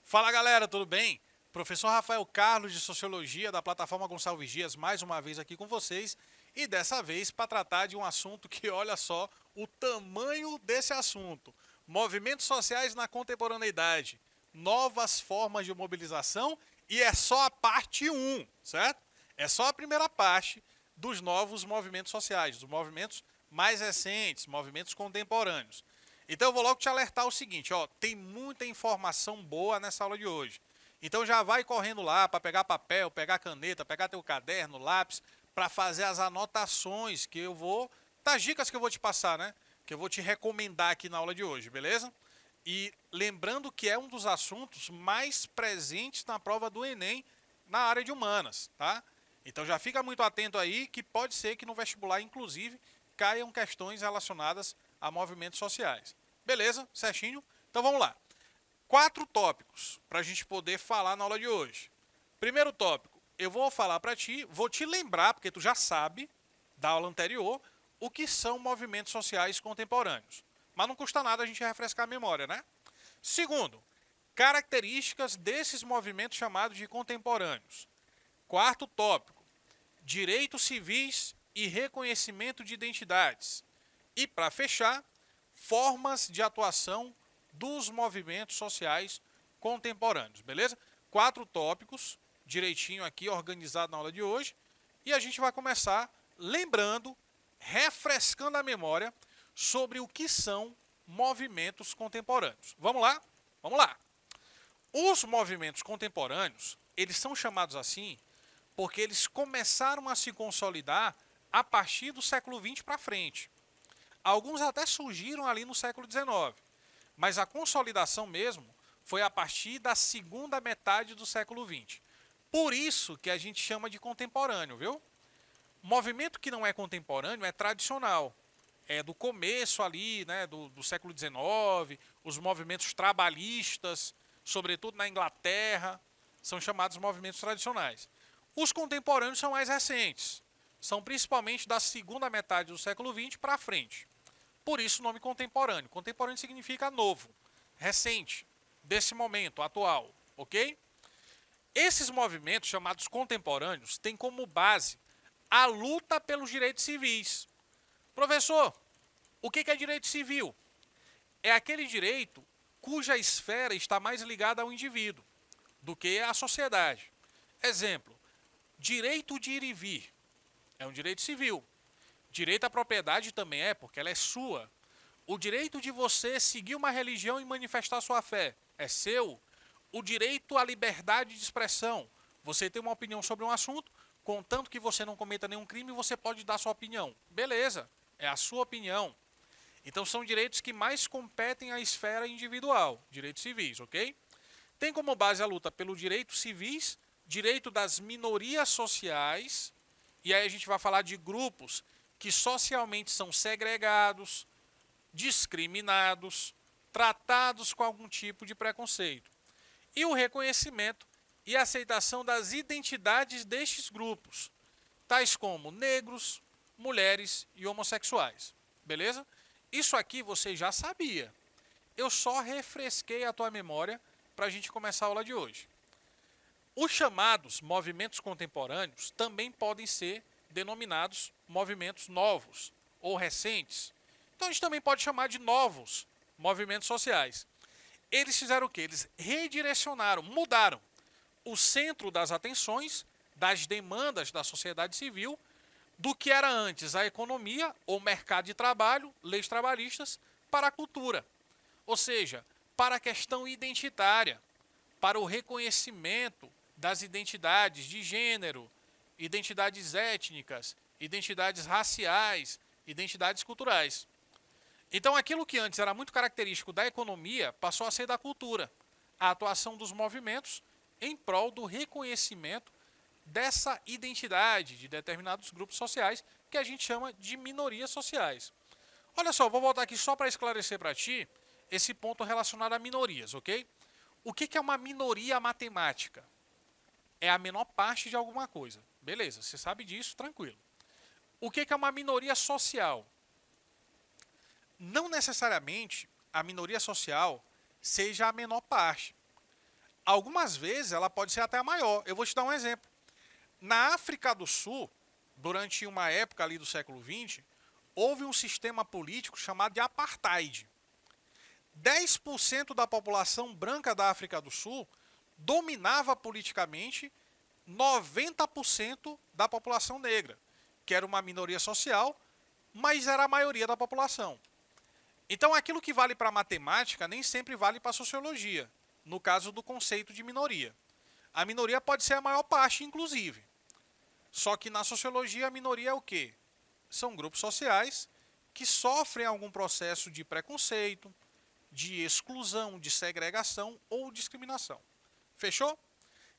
Fala galera, tudo bem? Professor Rafael Carlos de Sociologia da plataforma Gonçalves Dias, mais uma vez aqui com vocês e dessa vez para tratar de um assunto que olha só o tamanho desse assunto. Movimentos sociais na contemporaneidade, novas formas de mobilização e é só a parte 1, certo? É só a primeira parte dos novos movimentos sociais, dos movimentos mais recentes, movimentos contemporâneos. Então eu vou logo te alertar o seguinte, ó, tem muita informação boa nessa aula de hoje. Então já vai correndo lá para pegar papel, pegar caneta, pegar teu caderno, lápis, para fazer as anotações que eu vou, das dicas que eu vou te passar, né? Que eu vou te recomendar aqui na aula de hoje, beleza? E lembrando que é um dos assuntos mais presentes na prova do Enem na área de humanas, tá? Então já fica muito atento aí que pode ser que no vestibular, inclusive, caiam questões relacionadas a movimentos sociais. Beleza? Certinho? Então vamos lá. 4 tópicos para a gente poder falar na aula de hoje. Primeiro tópico, eu vou falar para ti, vou te lembrar, porque tu já sabe, da aula anterior, o que são movimentos sociais contemporâneos. Mas não custa nada a gente refrescar a memória, né? Segundo, características desses movimentos chamados de contemporâneos. Quarto tópico, direitos civis e reconhecimento de identidades. E, para fechar, formas de atuação dos movimentos sociais contemporâneos, beleza? 4 tópicos, direitinho aqui, organizado na aula de hoje. E a gente vai começar lembrando, refrescando a memória sobre o que são movimentos contemporâneos. Vamos lá? Vamos lá! Os movimentos contemporâneos, eles são chamados assim porque eles começaram a se consolidar a partir do século XX para frente. Alguns até surgiram ali no século XIX, mas a consolidação mesmo foi a partir da segunda metade do século XX. Por isso que a gente chama de contemporâneo, viu? Movimento que não é contemporâneo é tradicional. É do começo ali, né, do século XIX, os movimentos trabalhistas, sobretudo na Inglaterra, são chamados movimentos tradicionais. Os contemporâneos são mais recentes, são principalmente da segunda metade do século XX para frente. Por isso o nome contemporâneo. Contemporâneo significa novo, recente, desse momento, atual, ok? Esses movimentos chamados contemporâneos têm como base a luta pelos direitos civis. Professor, o que é direito civil? É aquele direito cuja esfera está mais ligada ao indivíduo do que à sociedade. Exemplo, direito de ir e vir é um direito civil. Direito à propriedade também é, porque ela é sua. O direito de você seguir uma religião e manifestar sua fé é seu. O direito à liberdade de expressão. Você tem uma opinião sobre um assunto, contanto que você não cometa nenhum crime, você pode dar sua opinião. Beleza, é a sua opinião. Então são direitos que mais competem à esfera individual, direitos civis, ok? Tem como base a luta pelo direitos civis, direito das minorias sociais, e aí a gente vai falar de grupos que socialmente são segregados, discriminados, tratados com algum tipo de preconceito. E o reconhecimento e aceitação das identidades destes grupos, tais como negros, mulheres e homossexuais. Beleza? Isso aqui você já sabia. Eu só refresquei a tua memória para a gente começar a aula de hoje. Os chamados movimentos contemporâneos também podem ser denominados movimentos novos ou recentes. Então a gente também pode chamar de novos movimentos sociais. Eles fizeram o quê? Eles redirecionaram, mudaram o centro das atenções, das demandas da sociedade civil, do que era antes a economia, o mercado de trabalho, leis trabalhistas, para a cultura. Ou seja, para a questão identitária, para o reconhecimento das identidades de gênero, identidades étnicas, identidades raciais, identidades culturais. Então aquilo que antes era muito característico da economia passou a ser da cultura. A atuação dos movimentos em prol do reconhecimento dessa identidade de determinados grupos sociais que a gente chama de minorias sociais. Olha só, vou voltar aqui só para esclarecer para ti esse ponto relacionado a minorias, ok? O que é uma minoria matemática? é a menor parte de alguma coisa. Beleza, você sabe disso, tranquilo. O que é uma minoria social? Não necessariamente a minoria social seja a menor parte. Algumas vezes ela pode ser até a maior. Eu vou te dar um exemplo. Na África do Sul, durante uma época ali do século XX, houve um sistema político chamado de apartheid. 10% da população branca da África do Sul dominava politicamente 90% da população negra, que era uma minoria social, mas era a maioria da população. Então aquilo que vale para a matemática nem sempre vale para a sociologia, no caso do conceito de minoria. A minoria pode ser a maior parte, inclusive. Só que na sociologia a minoria é o quê? São grupos sociais que sofrem algum processo de preconceito, de exclusão, de segregação ou discriminação. Fechou?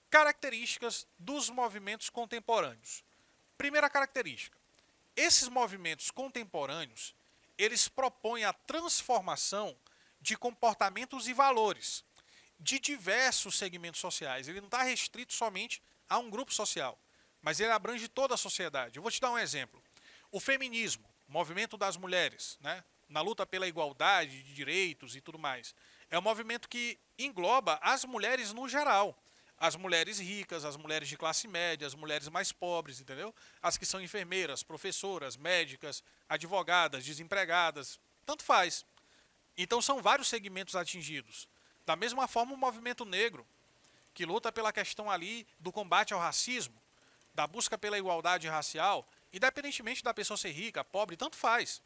Características dos movimentos contemporâneos. Primeira característica. Esses movimentos contemporâneos, eles propõem a transformação de comportamentos e valores de diversos segmentos sociais. Ele não está restrito somente a um grupo social, mas ele abrange toda a sociedade. Eu vou te dar um exemplo. O feminismo, movimento das mulheres, né, na luta pela igualdade de direitos e tudo mais, é um movimento que engloba as mulheres no geral. As mulheres ricas, as mulheres de classe média, as mulheres mais pobres, entendeu? As que são enfermeiras, professoras, médicas, advogadas, desempregadas, tanto faz. Então são vários segmentos atingidos. Da mesma forma o movimento negro, que luta pela questão ali do combate ao racismo, da busca pela igualdade racial, independentemente da pessoa ser rica, pobre, tanto faz.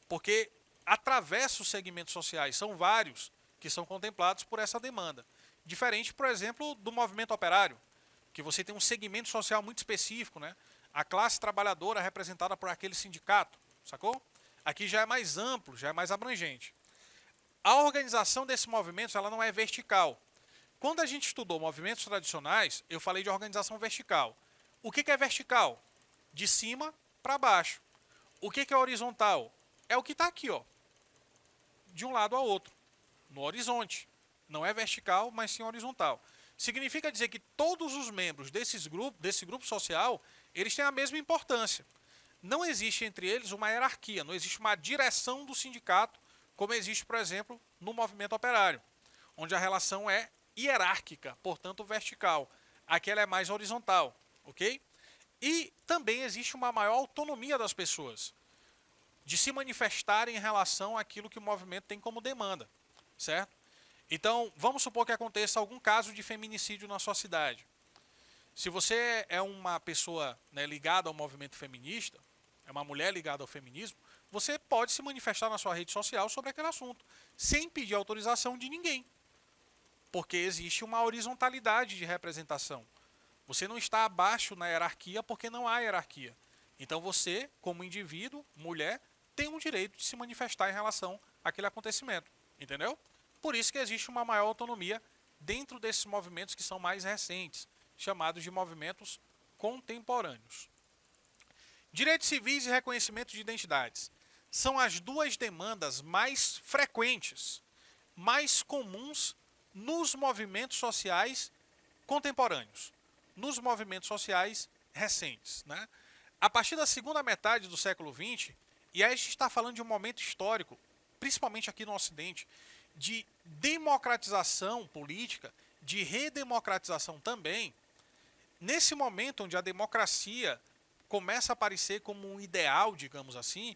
Porque atravessa os segmentos sociais, são vários que são contemplados por essa demanda. Diferente, por exemplo, do movimento operário, que você tem um segmento social muito específico, né? A classe trabalhadora representada por aquele sindicato, sacou? Aqui já é mais amplo, já é mais abrangente. A organização desses movimentos ela não é vertical. Quando a gente estudou movimentos tradicionais, eu falei de organização vertical. O que é vertical? De cima para baixo. O que é horizontal? É o que está aqui, ó, de um lado ao outro, no horizonte. Não é vertical, mas sim horizontal. Significa dizer que todos os membros desse grupo social, eles têm a mesma importância. Não existe entre eles uma hierarquia, não existe uma direção do sindicato, como existe, por exemplo, no movimento operário, onde a relação é hierárquica, portanto vertical. Aqui ela é mais horizontal, ok? E também existe uma maior autonomia das pessoas, de se manifestarem em relação àquilo que o movimento tem como demanda, certo? Então, vamos supor que aconteça algum caso de feminicídio na sua cidade. Se você é uma pessoa, né, ligada ao movimento feminista, é uma mulher ligada ao feminismo, você pode se manifestar na sua rede social sobre aquele assunto, sem pedir autorização de ninguém. Porque existe uma horizontalidade de representação. Você não está abaixo na hierarquia porque não há hierarquia. Então você, como indivíduo, mulher, tem um direito de se manifestar em relação àquele acontecimento. Entendeu? Por isso que existe uma maior autonomia dentro desses movimentos que são mais recentes, chamados de movimentos contemporâneos. Direitos civis e reconhecimento de identidades são as duas demandas mais frequentes, mais comuns nos movimentos sociais contemporâneos, nos movimentos sociais recentes, né? A partir da segunda metade do século XX, e aí a gente está falando de um momento histórico, principalmente aqui no Ocidente, de democratização política, de redemocratização também, nesse momento onde a democracia começa a aparecer como um ideal, digamos assim,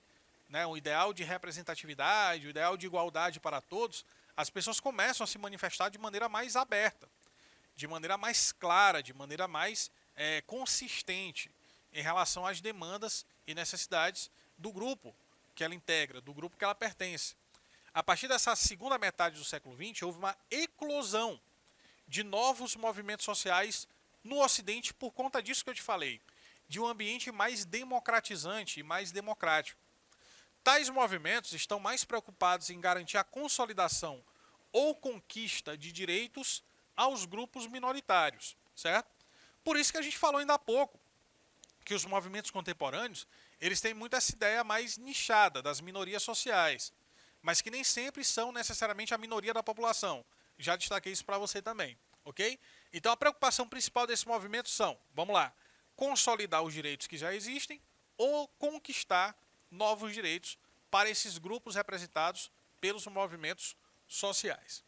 né, um ideal de representatividade, um ideal de igualdade para todos, as pessoas começam a se manifestar de maneira mais aberta, de maneira mais clara, de maneira mais consistente em relação às demandas e necessidades do grupo que ela integra, do grupo que ela pertence. A partir dessa segunda metade do século XX, houve uma eclosão de novos movimentos sociais no Ocidente por conta disso que eu te falei, de um ambiente mais democratizante e mais democrático. Tais movimentos estão mais preocupados em garantir a consolidação ou conquista de direitos aos grupos minoritários, certo? Por isso que a gente falou ainda há pouco que os movimentos contemporâneos, eles têm muito essa ideia mais nichada das minorias sociais, mas que nem sempre são necessariamente a minoria da população. Já destaquei isso para você também, ok? Então a preocupação principal desse movimento são, vamos lá, consolidar os direitos que já existem ou conquistar novos direitos para esses grupos representados pelos movimentos sociais.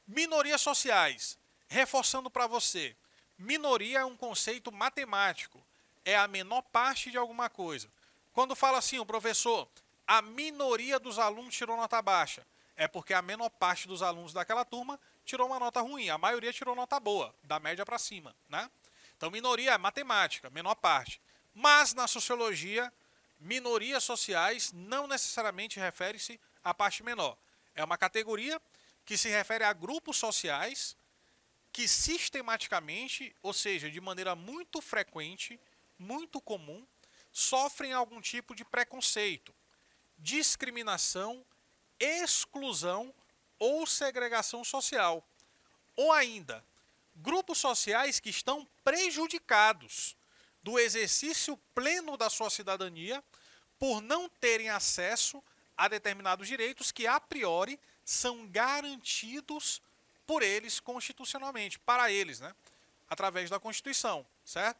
Minorias sociais, reforçando para você, minoria é um conceito matemático, é a menor parte de alguma coisa. Quando fala assim, o professor, a minoria dos alunos tirou nota baixa, é porque a menor parte dos alunos daquela turma tirou uma nota ruim, a maioria tirou nota boa, da média para cima, né? Então minoria é matemática, menor parte. Mas na sociologia, minorias sociais não necessariamente refere-se à parte menor. É uma categoria que se refere a grupos sociais que sistematicamente, ou seja, de maneira muito frequente, muito comum, sofrem algum tipo de preconceito, discriminação, exclusão ou segregação social. Ou ainda, grupos sociais que estão prejudicados do exercício pleno da sua cidadania por não terem acesso a determinados direitos que, a priori, são garantidos por eles constitucionalmente, para eles, né? Através da Constituição, certo?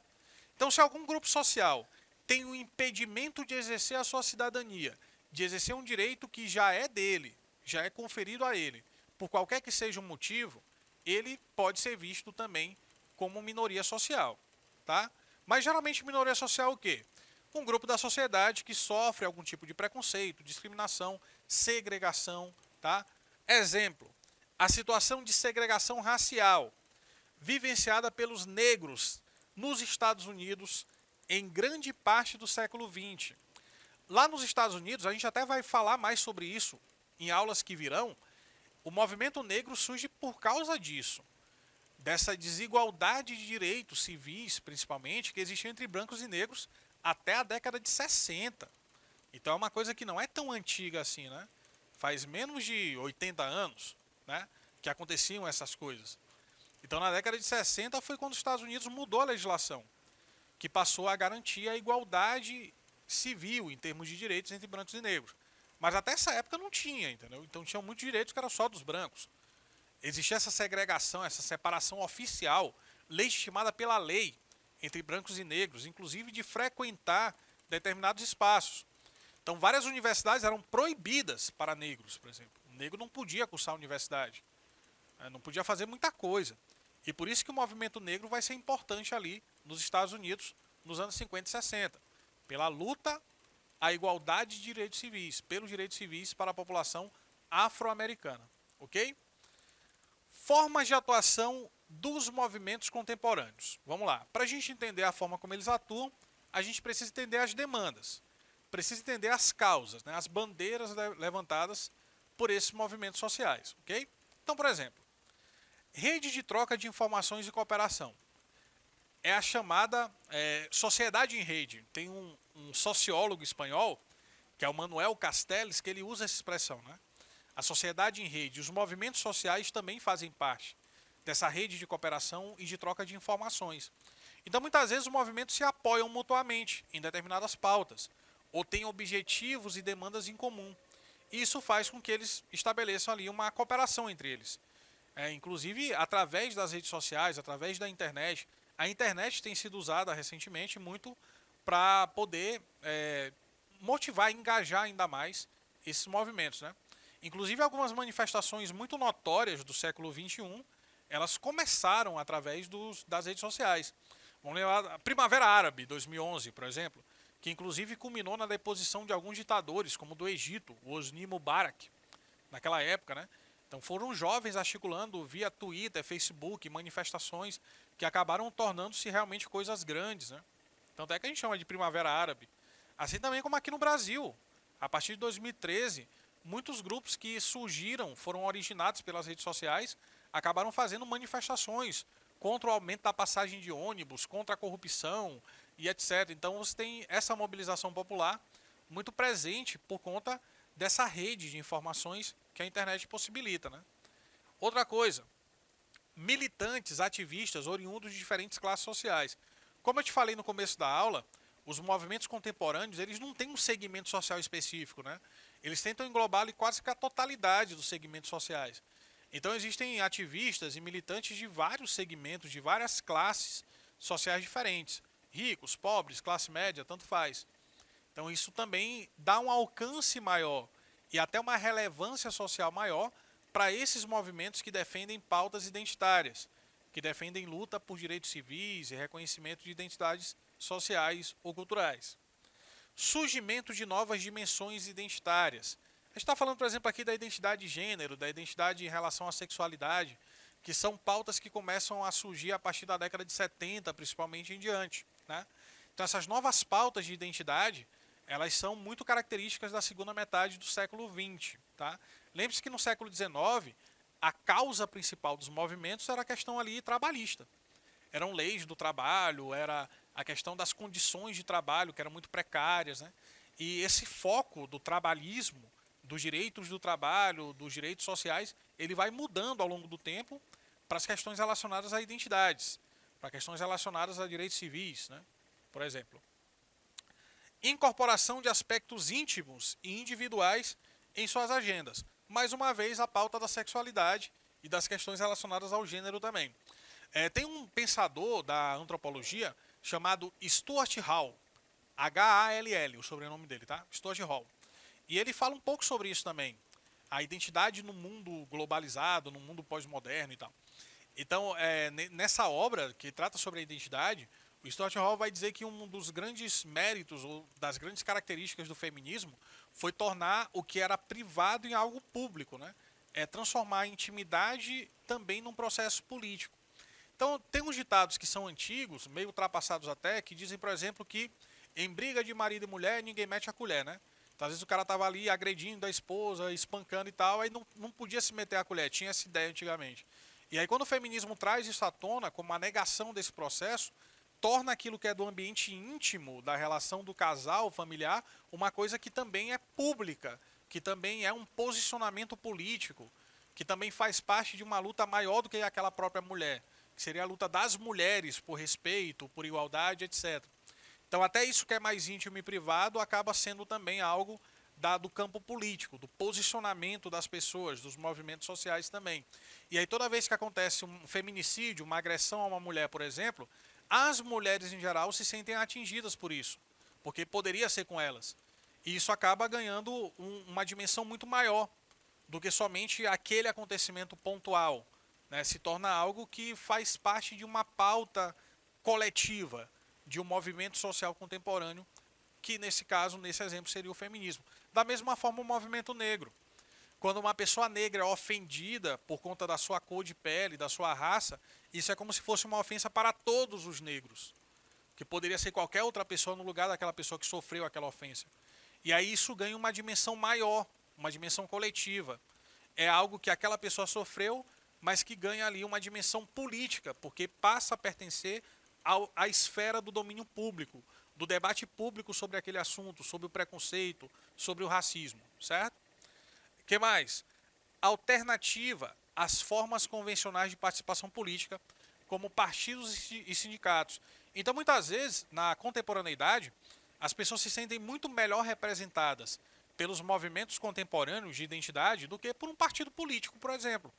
Então, se algum grupo social tem o impedimento de exercer a sua cidadania, de exercer um direito que já é dele, já é conferido a ele, por qualquer que seja o motivo, ele pode ser visto também como minoria social, tá? Mas geralmente minoria social é o quê? Um grupo da sociedade que sofre algum tipo de preconceito, discriminação, segregação, tá? Exemplo, a situação de segregação racial vivenciada pelos negros nos Estados Unidos em grande parte do século XX. Lá nos Estados Unidos, a gente até vai falar mais sobre isso em aulas que virão, o movimento negro surge por causa disso, dessa desigualdade de direitos civis, principalmente, que existia entre brancos e negros até a década de 60. Então é uma coisa que não é tão antiga assim, né? Faz menos de 80 anos, né, que aconteciam essas coisas. Então na década de 60 foi quando os Estados Unidos mudou a legislação, que passou a garantir a igualdade civil em termos de direitos entre brancos e negros. Mas até essa época não tinha, entendeu? Então tinham muitos direitos que eram só dos brancos. Existia essa segregação, essa separação oficial, legitimada pela lei, entre brancos e negros, inclusive de frequentar determinados espaços. Então várias universidades eram proibidas para negros, por exemplo. O negro não podia cursar a universidade, não podia fazer muita coisa. E por isso que o movimento negro vai ser importante ali nos Estados Unidos nos anos 50 e 60, pela luta à igualdade de direitos civis, pelos direitos civis para a população afro-americana, ok? Formas de atuação dos movimentos contemporâneos. Vamos lá. Para a gente entender a forma como eles atuam, a gente precisa entender as demandas, precisa entender as causas, né, as bandeiras levantadas por esses movimentos sociais, ok? Então, por exemplo, rede de troca de informações e cooperação. É a chamada sociedade em rede. Tem um sociólogo espanhol, que é o Manuel Castells, que ele usa essa expressão, né? A sociedade em rede. Os movimentos sociais também fazem parte dessa rede de cooperação e de troca de informações. Então, muitas vezes, os movimentos se apoiam mutuamente em determinadas pautas, ou têm objetivos e demandas em comum. E isso faz com que eles estabeleçam ali uma cooperação entre eles. Inclusive, através das redes sociais, através da internet. A internet tem sido usada recentemente muito para poder motivar e engajar ainda mais esses movimentos, né? Inclusive, algumas manifestações muito notórias do século XXI, elas começaram através das redes sociais. Vamos lembrar a Primavera Árabe, 2011, por exemplo, que inclusive culminou na deposição de alguns ditadores, como do Egito, o Hosni Mubarak, naquela época, né? Então foram jovens articulando via Twitter, Facebook, manifestações que acabaram tornando-se realmente coisas grandes, né? Tanto é que a gente chama de Primavera Árabe. Assim também como aqui no Brasil. A partir de 2013, muitos grupos que surgiram, foram originados pelas redes sociais, acabaram fazendo manifestações contra o aumento da passagem de ônibus, contra a corrupção e etc. Então você tem essa mobilização popular muito presente por conta dessa rede de informações que a internet possibilita, né? Outra coisa, militantes, ativistas, oriundos de diferentes classes sociais. Como eu te falei no começo da aula, os movimentos contemporâneos, eles não têm um segmento social específico, né? Eles tentam englobar ali quase que a totalidade dos segmentos sociais. Então existem ativistas e militantes de vários segmentos, de várias classes sociais diferentes. Ricos, pobres, classe média, tanto faz. Então isso também dá um alcance maior e até uma relevância social maior para esses movimentos que defendem pautas identitárias, que defendem luta por direitos civis e reconhecimento de identidades sociais ou culturais. Surgimento de novas dimensões identitárias. A gente está falando, por exemplo, aqui da identidade de gênero, da identidade em relação à sexualidade, que são pautas que começam a surgir a partir da década de 70, principalmente em diante. Né? Então essas novas pautas de identidade, elas são muito características da segunda metade do século XX. Tá? Lembre-se que no século XIX, a causa principal dos movimentos era a questão ali trabalhista. Eram leis do trabalho, era a questão das condições de trabalho, que eram muito precárias. Né? E esse foco do trabalhismo, dos direitos do trabalho, dos direitos sociais, ele vai mudando ao longo do tempo para as questões relacionadas a identidades, para questões relacionadas a direitos civis, né? Por exemplo. Incorporação de aspectos íntimos e individuais em suas agendas. Mais uma vez, a pauta da sexualidade e das questões relacionadas ao gênero também. Tem um pensador da antropologia chamado Stuart Hall, H-A-L-L, o sobrenome dele, tá? Stuart Hall. E ele fala um pouco sobre isso também. A identidade no mundo globalizado, no mundo pós-moderno e tal. Então, nessa obra que trata sobre a identidade, o Stuart Hall vai dizer que um dos grandes méritos, ou das grandes características do feminismo, foi tornar o que era privado em algo público, né? Transformar a intimidade também num processo político. Então, tem uns ditados que são antigos, meio ultrapassados até, que dizem, por exemplo, que em briga de marido e mulher, ninguém mete a colher, né? Então, às vezes o cara tava ali agredindo a esposa, espancando e tal, aí não podia se meter a colher, tinha essa ideia antigamente. E aí quando o feminismo traz isso à tona, como a negação desse processo, torna aquilo que é do ambiente íntimo, da relação do casal, familiar, uma coisa que também é pública, que também é um posicionamento político, que também faz parte de uma luta maior do que aquela própria mulher, que seria a luta das mulheres por respeito, por igualdade, etc. Então até isso que é mais íntimo e privado acaba sendo também algo do campo político, do posicionamento das pessoas, dos movimentos sociais também. E aí toda vez que acontece um feminicídio, uma agressão a uma mulher, por exemplo, as mulheres em geral se sentem atingidas por isso, porque poderia ser com elas. E isso acaba ganhando uma dimensão muito maior do que somente aquele acontecimento pontual. Né? Se torna algo que faz parte de uma pauta coletiva, de um movimento social contemporâneo, que nesse caso, nesse exemplo, seria o feminismo. Da mesma forma, o movimento negro. Quando uma pessoa negra é ofendida por conta da sua cor de pele, da sua raça, isso é como se fosse uma ofensa para todos os negros, que poderia ser qualquer outra pessoa no lugar daquela pessoa que sofreu aquela ofensa. E aí isso ganha uma dimensão maior, uma dimensão coletiva. É algo que aquela pessoa sofreu, mas que ganha ali uma dimensão política, porque passa a pertencer à esfera do domínio público, do debate público sobre aquele assunto, sobre o preconceito, sobre o racismo, certo? O que mais? Alternativa às formas convencionais de participação política, como partidos e sindicatos. Então, muitas vezes, na contemporaneidade, as pessoas se sentem muito melhor representadas pelos movimentos contemporâneos de identidade do que por um partido político, por exemplo,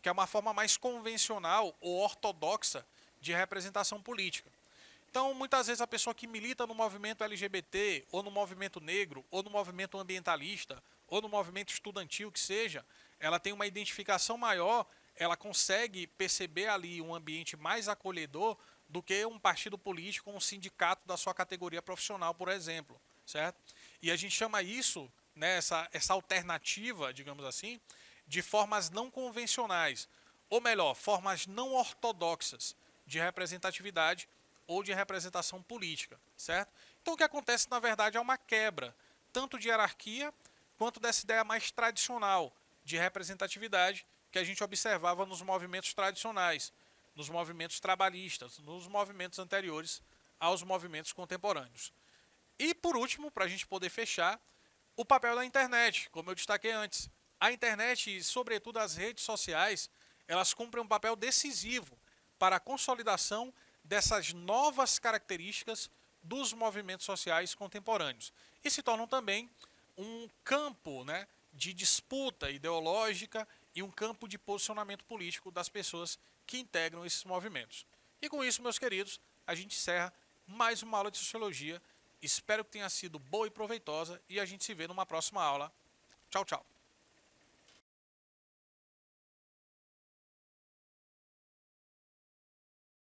que é uma forma mais convencional ou ortodoxa de representação política. Então, muitas vezes a pessoa que milita no movimento LGBT, ou no movimento negro, ou no movimento ambientalista, ou no movimento estudantil que seja, ela tem uma identificação maior, ela consegue perceber ali um ambiente mais acolhedor do que um partido político ou um sindicato da sua categoria profissional, por exemplo, certo? E a gente chama isso, né, essa alternativa, digamos assim, de formas não convencionais, ou melhor, formas não ortodoxas de representatividade ou de representação política, certo? Então o que acontece, na verdade, é uma quebra, tanto de hierarquia, quanto dessa ideia mais tradicional de representatividade que a gente observava nos movimentos tradicionais, nos movimentos trabalhistas, nos movimentos anteriores aos movimentos contemporâneos. E, por último, para a gente poder fechar, o papel da internet, como eu destaquei antes. A internet e, sobretudo, as redes sociais, elas cumprem um papel decisivo para a consolidação dessas novas características dos movimentos sociais contemporâneos e se tornam também um campo, né, de disputa ideológica e um campo de posicionamento político das pessoas que integram esses movimentos. E com isso, meus queridos, a gente encerra mais uma aula de Sociologia. Espero que tenha sido boa e proveitosa e a gente se vê numa próxima aula. Tchau, tchau.